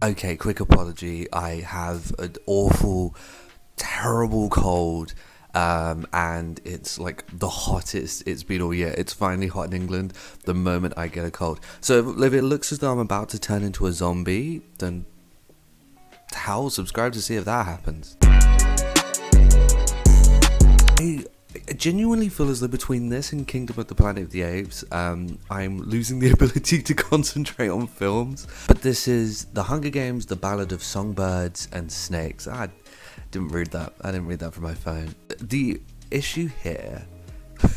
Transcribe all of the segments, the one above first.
Okay, quick apology. I have an awful, terrible cold, and it's like the hottest it's been all year. It's finally hot in England the moment I get a cold. So if it looks as though I'm about to turn into a zombie, then hell, subscribe to see if that happens. I genuinely feel as though between this and Kingdom of the Planet of the Apes, I'm losing the ability to concentrate on films. But this is The Hunger Games, The Ballad of Songbirds and Snakes. I didn't read that. I didn't read that from my phone. The issue here,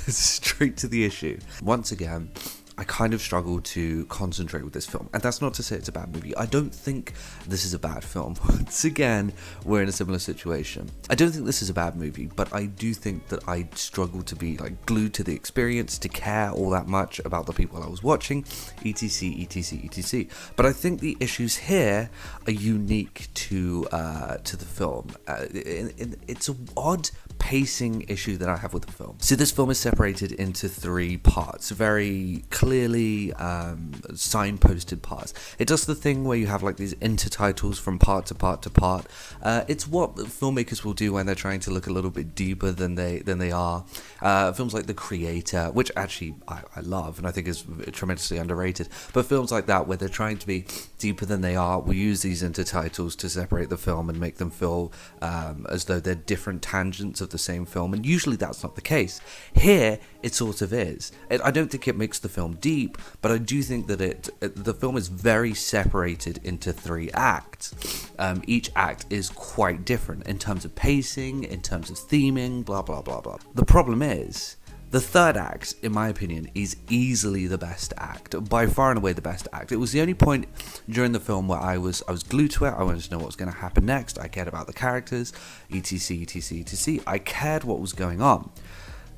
straight to the issue. Once again, I kind of struggle to concentrate with this film. And that's not to say it's a bad movie. I don't think this is a bad film. Once again, we're in a similar situation. I don't think this is a bad movie, but I do think that I struggle to be like glued to the experience, to care all that much about the people I was watching, etc, etc, etc. But I think the issues here are unique to the film. It's an odd pacing issue that I have with the film. So this film is separated into three parts, very clearly signposted parts. It does the thing where you have like these intertitles from part to part to part. It's what filmmakers will do when they're trying to look a little bit deeper than they are. Films like The Creator, which actually I love and I think is tremendously underrated, but films like that where they're trying to be deeper than they are will use these intertitles to separate the film and make them feel as though they're different tangents of the same film, and usually that's not the case. Here it sort of is. I don't think it makes the film deep, but I do think that the film is very separated into three acts. Each act is quite different in terms of pacing, in terms of theming, blah blah blah blah. The problem is, the third act, in my opinion, is easily the best act, by far and away the best act. It was the only point during the film where I was glued to it. I wanted to know what was going to happen next. I cared about the characters, etc, etc, etc. I cared what was going on.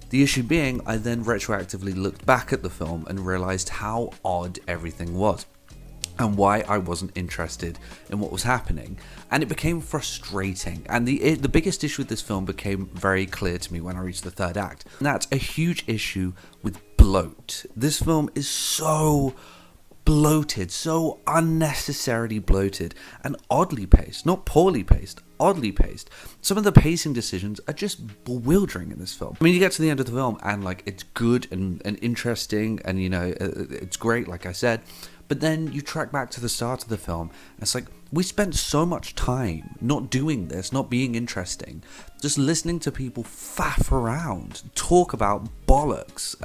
The issue being, I then retroactively looked back at the film and realised how odd everything was, and why I wasn't interested in what was happening, and it became frustrating. And the biggest issue with this film became very clear to me when I reached the third act, and that's a huge issue with bloat. This film is so bloated, so unnecessarily bloated, and oddly paced. Not poorly paced, oddly paced. Some of the pacing decisions are just bewildering in this film. I mean, you get to the end of the film and like it's good and interesting, and you know, it's great, like I said. But then you track back to the start of the film, and it's like, we spent so much time not doing this, not being interesting, just listening to people faff around, talk about bollocks,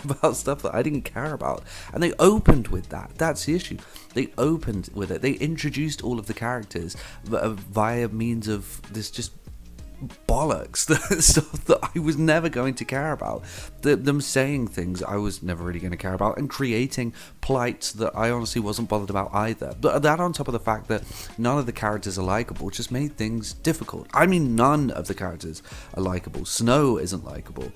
about stuff that I didn't care about. And they opened with that. That's the issue. They opened with it. They introduced all of the characters via means of this just bollocks, stuff that I was never going to care about, them saying things I was never really going to care about, and creating plights that I honestly wasn't bothered about either. But that, on top of the fact that none of the characters are likable, just made things difficult. I mean, none of the characters are likable. Snow isn't likable.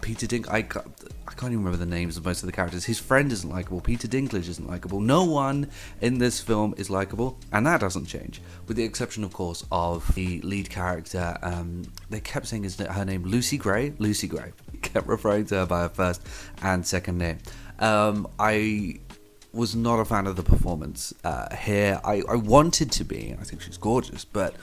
Peter Dink, I can't even remember the names of most of the characters. His friend isn't likable. Peter Dinklage isn't likable. No one in this film is likable, and that doesn't change, with the exception, of course, of the lead character. They kept saying her name Lucy Gray. Lucy Gray. Kept referring to her by her first and second name. I was not a fan of the performance here. I wanted to be. I think she's gorgeous, but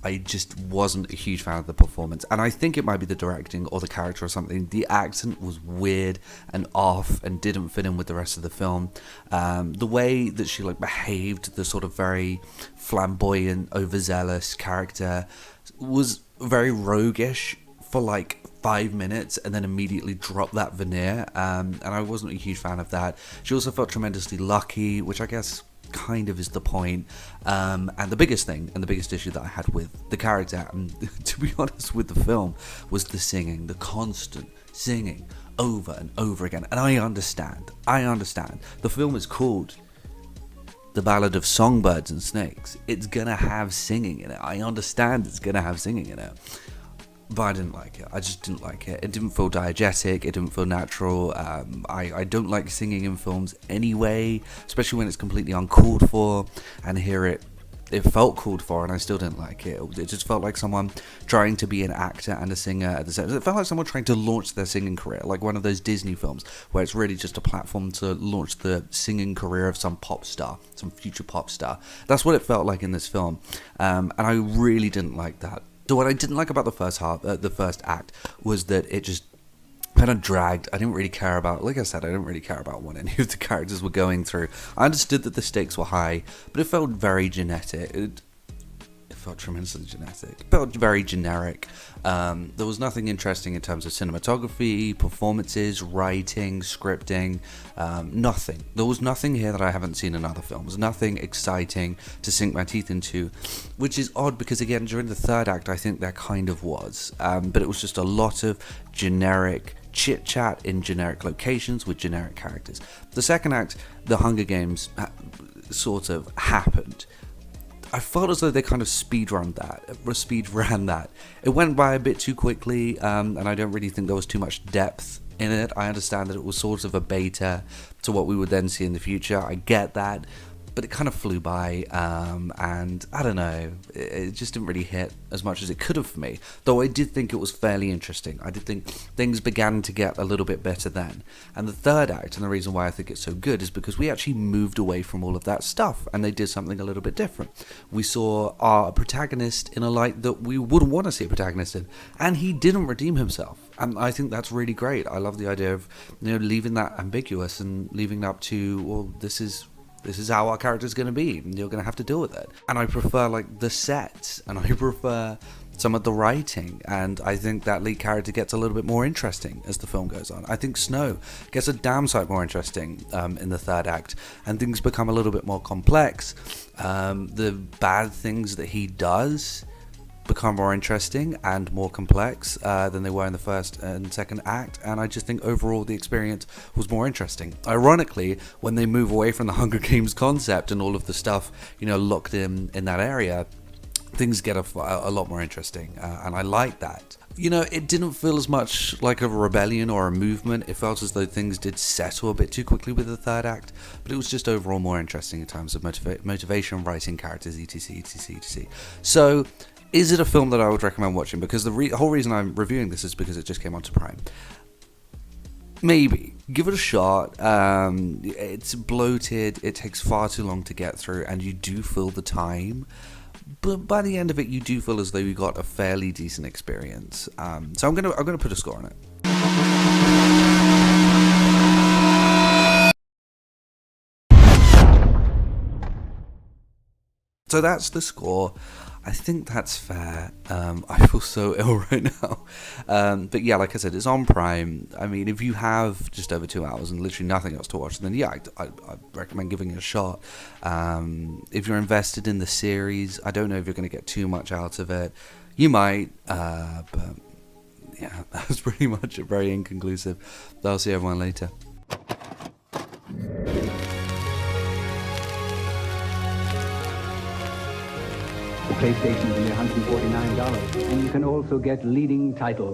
I just wasn't a huge fan of the performance. And I think it might be the directing or the character or something. The accent was weird and off and didn't fit in with the rest of the film. The way that she like behaved, the sort of very flamboyant, overzealous character, was very roguish for like 5 minutes and then immediately dropped that veneer, and I wasn't a huge fan of that. She also felt tremendously lucky, which I guess kind of is the point. And the biggest thing and the biggest issue that I had with the character, and to be honest with the film, was the singing, the constant singing over and over again. And I understand. The film is called The Ballad of Songbirds and Snakes. It's gonna have singing in it. I understand it's gonna have singing in it. But I didn't like it. I just didn't like it. It didn't feel diegetic. It didn't feel natural. I don't like singing in films anyway, especially when it's completely uncalled for. And here it it felt called for, and I still didn't like it. It just felt like someone trying to be an actor and a singer at the same time. It felt like someone trying to launch their singing career, like one of those Disney films where it's really just a platform to launch the singing career of some pop star, some future pop star. That's what it felt like in this film, and I really didn't like that. So what I didn't like about the first act, was that it just kind of dragged. I didn't really care about, like I said, I didn't really care about what any of the characters were going through. I understood that the stakes were high, but it felt very genetic. It felt tremendously genetic. It felt very generic. There was nothing interesting in terms of cinematography, performances, writing, scripting, nothing. There was nothing here that I haven't seen in other films. Nothing exciting to sink my teeth into, which is odd because, again, during the third act, I think there kind of was. But it was just a lot of generic chit-chat in generic locations with generic characters. The second act, the Hunger Games, sort of happened. I felt as though they kind of speed ran that. It went by a bit too quickly, and I don't really think there was too much depth in it. I understand that it was sort of a beta to what we would then see in the future. I get that, but it kind of flew by, and I don't know, it just didn't really hit as much as it could have for me, though I did think it was fairly interesting. I did think things began to get a little bit better then. And the third act, and the reason why I think it's so good, is because we actually moved away from all of that stuff, and they did something a little bit different. We saw our protagonist in a light that we wouldn't want to see a protagonist in, and he didn't redeem himself. And I think that's really great. I love the idea of, leaving that ambiguous and leaving it up to, well, this is how our character's going to be, and you're going to have to deal with it. And I prefer, like, the sets, and I prefer some of the writing, and I think that lead character gets a little bit more interesting as the film goes on. I think Snow gets a damn sight more interesting in the third act, and things become a little bit more complex. The bad things that he does become more interesting and more complex than they were in the first and second act, and I just think overall the experience was more interesting. Ironically, when they move away from the Hunger Games concept and all of the stuff, locked in that area, things get a lot more interesting, and I like that. It didn't feel as much like a rebellion or a movement. It felt as though things did settle a bit too quickly with the third act, but it was just overall more interesting in terms of motivation, writing, characters, etc, etc, etc. So, is it a film that I would recommend watching? Because the whole reason I'm reviewing this is because it just came onto Prime. Maybe. Give it a shot. It's bloated. It takes far too long to get through, and you do feel the time. But by the end of it, you do feel as though you got a fairly decent experience. So I'm gonna put a score on it. So that's the score. I think that's fair. I feel so ill right now. But yeah, like I said, it's on Prime. I mean, if you have just over 2 hours and literally nothing else to watch, then yeah, I recommend giving it a shot. If you're invested in the series, I don't know if you're going to get too much out of it. You might, but yeah, that was pretty much it. Very inconclusive. I'll see everyone later. The PlayStation is only $149, and you can also get leading titles.